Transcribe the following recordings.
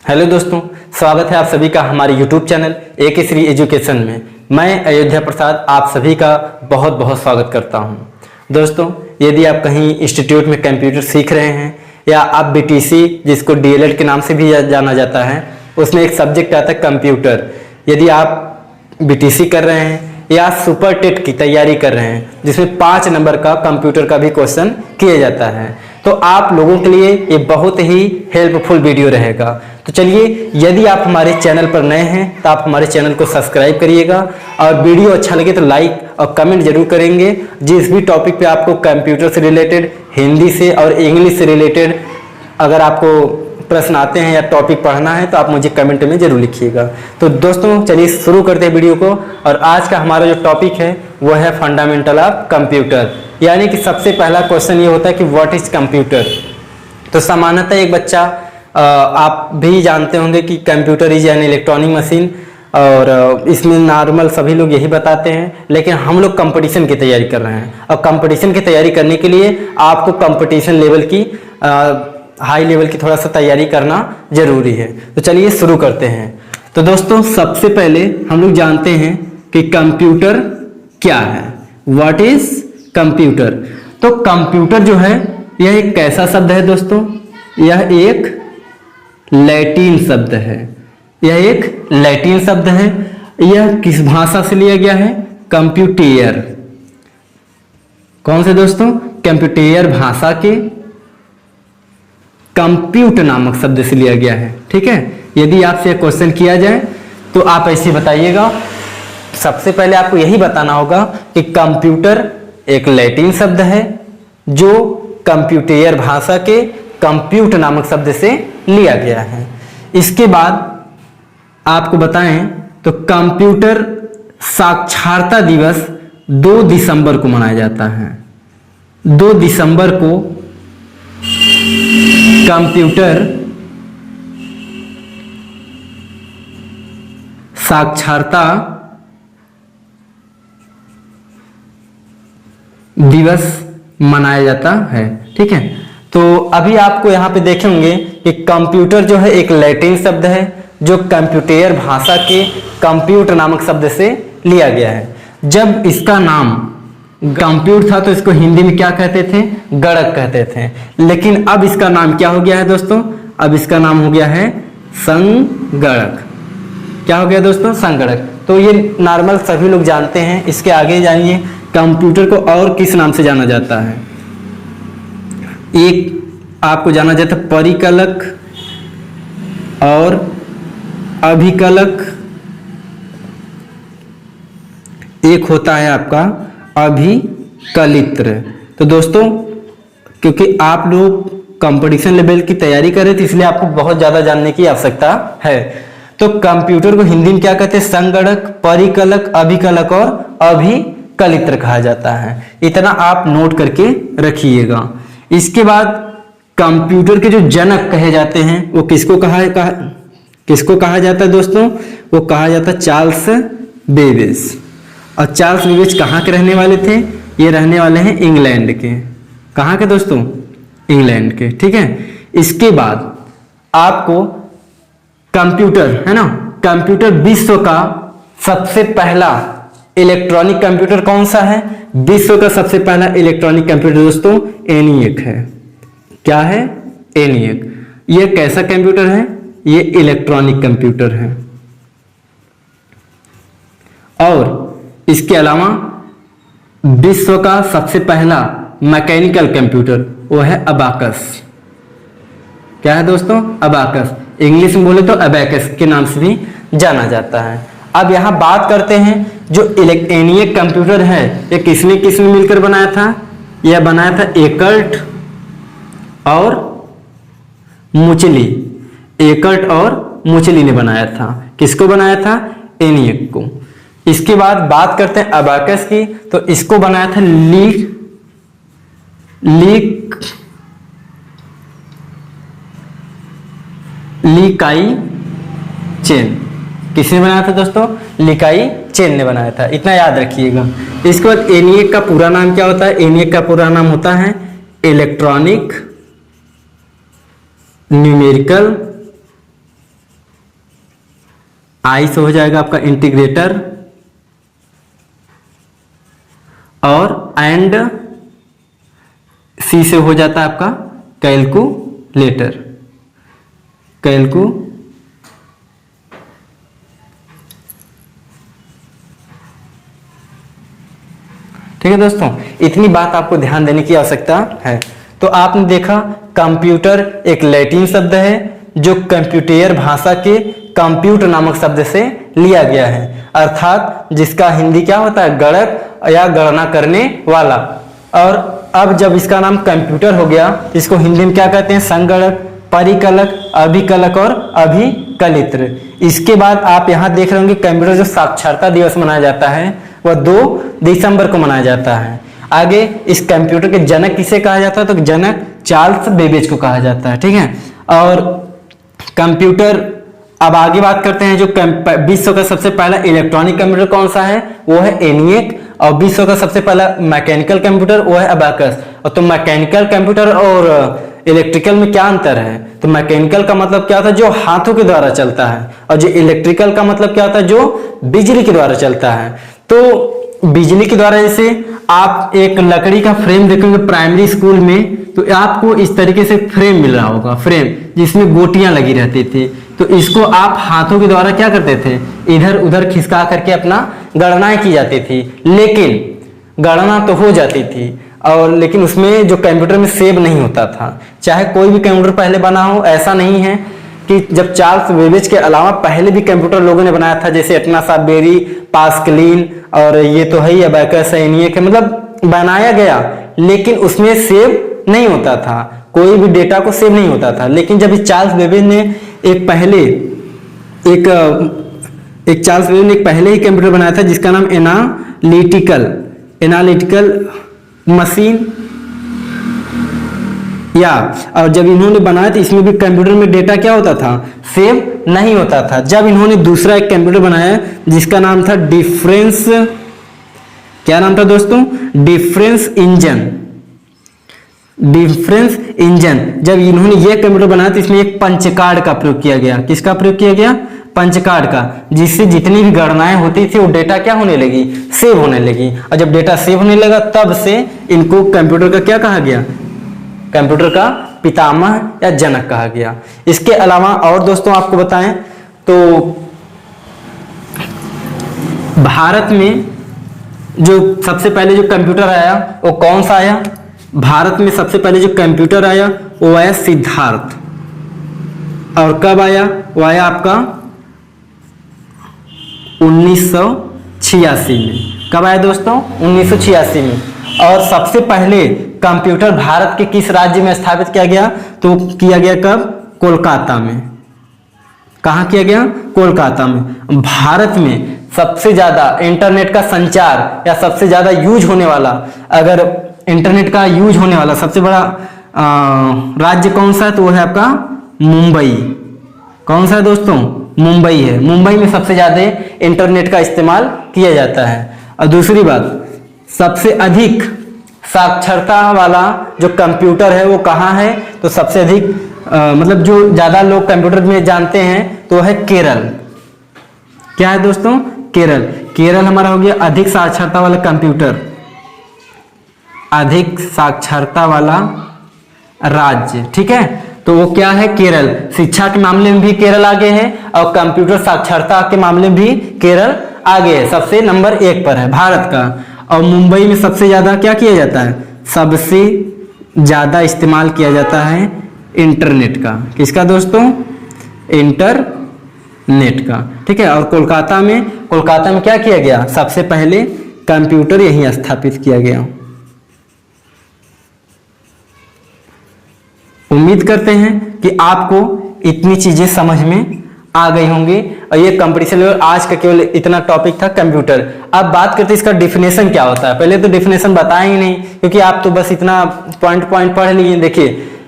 Hello दोस्तों, स्वागत है आप सभी का हमारे YouTube channel AK Shri education में। मैं अयोध्या प्रसाद आप सभी का बहुत बहुत स्वागत करता हूं। दोस्तों, यदि आप कहीं इंस्टीट्यूट में कंप्यूटर सीख रहे हैं या आप BTC जिसको DLED के नाम से भी जाना जाता है, उसमें एक सब्जेक्ट आता है कंप्यूटर। यदि आप BTC कर रहे हैं या सुपर टेट की तैयारी कर रहे हैं जिसमें 5 नंबर का कंप्यूटर का भी क्वेश्चन किया जाता है, तो आप लोगों के लिए ये बहुत ही हेल्पफुल वीडियो रहेगा। तो चलिए, यदि आप हमारे चैनल पर नए हैं तो आप हमारे चैनल को सब्सक्राइब करिएगा और वीडियो अच्छा लगे तो लाइक और कमेंट जरूर करेंगे। जिस भी टॉपिक पे आपको कंप्यूटर से रिलेटेड, हिंदी से और इंग्लिश से रिलेटेड अगर आपको प्रश्न आते हैं या टॉपिक पढ़ना है तो आप मुझे कमेंट में जरूर लिखिएगा। तो दोस्तों, चलिए शुरू करते हैं वीडियो को। और आज का हमारा जो टॉपिक है वो है फंडामेंटल ऑफ कंप्यूटर, यानी कि सबसे पहला क्वेश्चन ये होता है कि व्हाट इज कंप्यूटर। तो सामान्यतः एक बच्चा आप भी जानते होंगे कि computer is an electronic machine, और इसमें नॉर्मल सभी लोग यही बताते हैं, लेकिन हम लोग कंपटीशन की तैयारी कर रहे हैं और कंपटीशन की तैयारी करने के लिए आपको कंपटीशन लेवल की हाई लेवल की थोड़ा सा तैयारी करना जरूरी है। तो चलिए शुरू करते हैं। तो दोस्तों, सबसे पहले हम लोग जानते हैं कि कंप्यूटर क्या है, व्हाट इज कंप्यूटर। तो कंप्यूटर जो है यह एक कैसा शब्द है दोस्तों? यह एक लैटिन शब्द है। यह एक लैटिन शब्द है। यह किस भाषा से लिया गया है? कंप्यूटर। कौन से दोस्तों? कंप्यूटर भाषा के कंप्यूट नामक शब्द से लिया गया है। ठीक है, यदि आपसे क्वेश्चन किया जाए तो आप ऐसे बताइएगा। सबसे पहले आपको यही बताना होगा कि कंप्यूटर एक लैटिन शब्द है जो कंप्यूटर भाषा के कंप्यूट नामक शब्द से लिया गया है। इसके बाद आपको बताएं तो कंप्यूटर साक्षरता दिवस 2 दिसंबर को मनाया जाता है। 2 दिसंबर को कंप्यूटर साक्षरता दिवस मनाया जाता है। ठीक है, तो अभी आपको यहां पे देखेंगे कि कंप्यूटर जो है एक लैटिन शब्द है जो कंप्यूटर भाषा के कंप्यूट नामक शब्द से लिया गया है। जब इसका नाम कंप्यूटर था तो इसको हिंदी में क्या कहते थे? गणक कहते थे। लेकिन अब इसका नाम क्या हो गया है दोस्तों? अब इसका नाम हो गया है संगणक। क्या हो गया दोस्तों? संगणक। तो ये नॉर्मल सभी लोग जानते हैं। इसके आगे जानिए कंप्यूटर को और किस नाम से जाना जाता है। एक आपको जाना जाता है परिकलक और अभिकलक। एक होता है आपका अभिकलित्र। तो दोस्तों, क्योंकि आप लोग कंपटीशन लेवल की तैयारी कर रहे थे इसलिए आपको बहुत ज्यादा जानने की आवश्यकता है। तो कंप्यूटर को हिंदी में क्या कहते हैं? संगणक, परिकलक, अभिकलक और अभिकलित्र कहा जाता है। इतना आप नोट करके रखिएगा। इसके बाद कंप्यूटर के जो जनक कहे जाते हैं वो किसको कहा जाता है दोस्तों? वो कहा जाता है चार्ल्स बेबेज। और चार्ल्स बेबेज कहाँ के रहने वाले थे? ये रहने वाले हैं इंग्लैंड के। कहाँ के दोस्तों? इंग्लैंड के। ठीक है, इसके बाद आपको कंप्यूटर है ना, कंप्यूटर विश्व का सबसे पहला इलेक्ट्रॉनिक कंप्यूटर कौन सा है? विश्व का सबसे पहला इलेक्ट्रॉनिक कंप्यूटर दोस्तों ENIAC है। क्या है? ENIAC। ये कैसा कंप्यूटर है? ये इलेक्ट्रॉनिक कंप्यूटर है। और इसके अलावा विश्व का सबसे पहला मैकेनिकल कंप्यूटर वो है अबाकस। क्या है दोस्तों? अबाकस। इंग्लिश में बोले तो अबैकस के नाम से भी जाना जाता है। अब यहां बात करते हैं जो ENIAC कंप्यूटर है ये किसने मिलकर बनाया था? यह बनाया था एकर्ट और मुचली। एकर्ट और मुचली ने बनाया था। किसको बनाया था? ENIAC को। इसके बाद बात करते हैं अबाकस की। तो इसको बनाया था ली काई चेन। किसने बनाया था दोस्तों? ली काई चेन ने बनाया था। इतना याद रखिएगा। इसके बाद ENIAC का पूरा नाम क्या होता है? ENIAC का पूरा नाम होता है इलेक्ट्रॉनिक न्यूमेरिकल आई से हो जाएगा आपका इंटीग्रेटर, और एंड सी से हो जाता है आपका कैलकुलेटर। ठीक है दोस्तों, इतनी बात आपको ध्यान देने की आवश्यकता है। तो आपने देखा कंप्यूटर एक लैटिन शब्द है जो कंप्यूटर भाषा के कंप्यूट नामक शब्द से लिया गया है, अर्थात जिसका हिंदी क्या होता है, गणक या गणना करने वाला। और अब जब इसका नाम कंप्यूटर हो गया तो इसको हिंदी में क्या कहते हैं, संगणक, परिकलक, अभिकलक और अभिकलित्र। इसके बाद आप यहाँ देख रहे होंगे कंप्यूटर जो साक्षरता दिवस मनाया जाता है वह 2 दिसंबर को मनाया जाता है। आगे इस कंप्यूटर के जनक किसे कहा जाता है, तो जनक चार्ल्स बेबेज को कहा जाता है। ठीक है, और कंप्यूटर, अब आगे बात करते हैं जो विश्व का सबसे पहला इलेक्ट्रॉनिक कंप्यूटर कौन सा है, वो है एनिएक। और विश्व का सबसे पहला मैकेनिकल कंप्यूटर वो है अबाकस। और तो मैकेनिकल कंप्यूटर और इलेक्ट्रिकल में क्या अंतर है, तो मैकेनिकल का मतलब क्या होता है, जो हाथों के द्वारा चलता है, और जो इलेक्ट्रिकल का मतलब क्या होता है, जो बिजली के द्वारा चलता है। तो बिजली के द्वारा, जैसे आप एक लकड़ी का फ्रेम देखेंगे प्राइमरी स्कूल में, तो आपको इस तरीके से फ्रेम मिल रहा होगा, फ्रेम जिसमें गोटियां लगी रहती थी। तो इसको आप हाथों के द्वारा क्या करते थे, इधर उधर खिसका करके अपना गणनाएं की जाती थी। लेकिन गणना तो हो जाती थी, और लेकिन उसमें जो कंप्यूटर में सेव नहीं होता था। चाहे कोई भी कंप्यूटर पहले बना हो, ऐसा नहीं है कि जब चार्ल्स बेबेज के अलावा पहले भी कंप्यूटर लोगों ने बनाया था, जैसे एटना साबेरी, पास्कलिन, और ये तो है ही अबाकस, एनिएक, मतलब बनाया गया, लेकिन उसमें सेव नहीं होता था, कोई भी डेटा को सेव नहीं होता था। लेकिन जब चार्ल्स बेबेज ने एक पहले ही कंप्यूटर बनाया था जिसका नाम एनालिटिकल मशीन, या और जब इन्होंने बनाया तो इसमें भी कंप्यूटर में डेटा क्या होता था, सेव नहीं होता था। जब इन्होंने दूसरा एक कंप्यूटर बनाया जिसका नाम था डिफरेंस, क्या नाम था दोस्तों, डिफरेंस इंजन। जब इन्होंने ये कंप्यूटर बनाया तो इसमें एक पंच कार्ड का प्रयोग किया गया। किसका प्रयोग किया गया, पंच कार्ड का, जिससे जितनी भी गणनाएं होती थी वो डेटा क्या होने लगी, सेव होने लगी। और जब डेटा सेव होने लगा तब से इनको कंप्यूटर का क्या कहा गया, कंप्यूटर का पितामह या जनक कहा गया। इसके अलावा और दोस्तों आपको बताएं तो भारत में जो सबसे पहले जो कंप्यूटर आया वो कौन सा आया, भारत में सबसे पहले जो कंप्यूटर आया वो आया सिद्धार्थ। और कब आया, वो आया आपका 1986 में। कब आया दोस्तों, 1986 में। और सबसे पहले कंप्यूटर भारत के किस राज्य में स्थापित किया गया, तो किया गया कब, कोलकाता में। कहां किया गया, कोलकाता में। भारत में सबसे ज्यादा इंटरनेट का संचार या सबसे ज्यादा यूज होने वाला, अगर इंटरनेट का यूज होने वाला सबसे बड़ा राज्य कौन सा है, तो वो है आपका मुंबई। कौन सा है दोस्तों, मुंबई है। मुंबई में सबसे ज्यादा इंटरनेट का इस्तेमाल किया जाता है। और दूसरी बात, सबसे अधिक साक्षरता वाला जो कंप्यूटर है वो कहाँ है, तो सबसे अधिक मतलब जो ज्यादा लोग कंप्यूटर में जानते हैं तो है केरल। क्या है दोस्तों, केरल। केरल हमारा हो गया अधिक साक्षरता वाला कंप्यूटर, अधिक साक्षरता वाला राज्य। ठीक है, तो वो क्या है, केरल। शिक्षा के मामले में भी केरल आगे है और कंप्यूटर साक्षरता के मामले में भी केरल आगे है, सबसे नंबर 1 पर है भारत का। और मुंबई में सबसे ज्यादा क्या किया जाता है, सबसे ज्यादा इस्तेमाल किया जाता है इंटरनेट का। किसका दोस्तों, इंटरनेट का। ठीक है, और कोलकाता में क्या किया गया, सबसे पहले कंप्यूटर यहीं स्थापित किया गया। उम्मीद करते हैं कि आपको इतनी चीजें समझ में आ गई होंगी। और ये कंपटीशन लेवल आज का केवल इतना टॉपिक था कंप्यूटर। अब बात करते हैं इसका डिफिनेशन क्या होता है। पहले तो डिफिनेशन बताया ही नहीं, क्योंकि आप तो बस इतना पॉइंट पढ़ लिए। देखिए,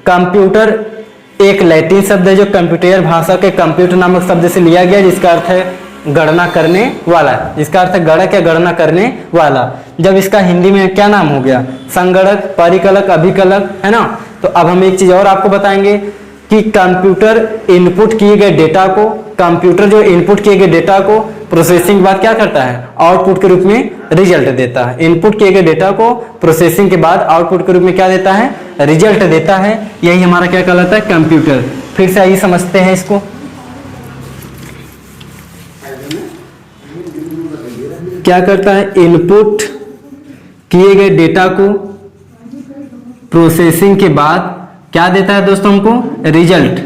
कंप्यूटर एक लैटिन शब्द है जो कंप्यूटर भाषा के कंप्यूटर नामक शब्द से लिया गया, जिसका अर्थ है गणना करने वाला, जिसका अर्थ है गणक या गणना करने वाला। जब इसका हिंदी में क्या नाम हो गया, संगणक, परिकलक, अभिकलक, है ना। तो अब हम एक चीज और आपको बताएंगे कि कंप्यूटर इनपुट किए गए डेटा को कंप्यूटर जो इनपुट किए गए डेटा को प्रोसेसिंग के बाद क्या करता है, आउटपुट के रूप में रिजल्ट देता है। इनपुट किए गए डेटा को प्रोसेसिंग के बाद आउटपुट के रूप में क्या देता है, रिजल्ट देता है। यही हमारा क्या कहलाता है, कंप्यूटर। फिर से आइए समझते हैं इसको। क्या करता है, इनपुट किए गए डेटा को प्रोसेसिंग के बाद क्या देता है दोस्तों, हमको रिजल्ट।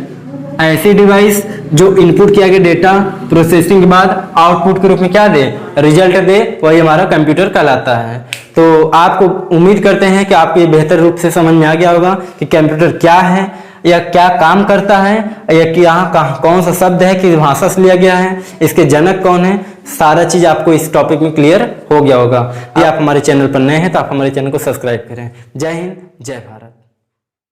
ऐसी डिवाइस जो इनपुट किया गया डेटा प्रोसेसिंग के बाद आउटपुट के रूप में क्या दे, रिजल्ट दे, वही हमारा कंप्यूटर कहलाता है। तो आपको उम्मीद करते हैं कि आपको ये बेहतर रूप से समझ में आ गया होगा कि कंप्यूटर क्या है या क्या काम करता है, या कि यहाँ कौन सा शब्द है, किस भाषा से लिया गया है, इसके जनक कौन है। सारा चीज आपको इस टॉपिक में क्लियर हो गया होगा। यदि आप हमारे चैनल पर नए हैं तो आप हमारे चैनल को सब्सक्राइब करें। जय हिंद, जय भारत।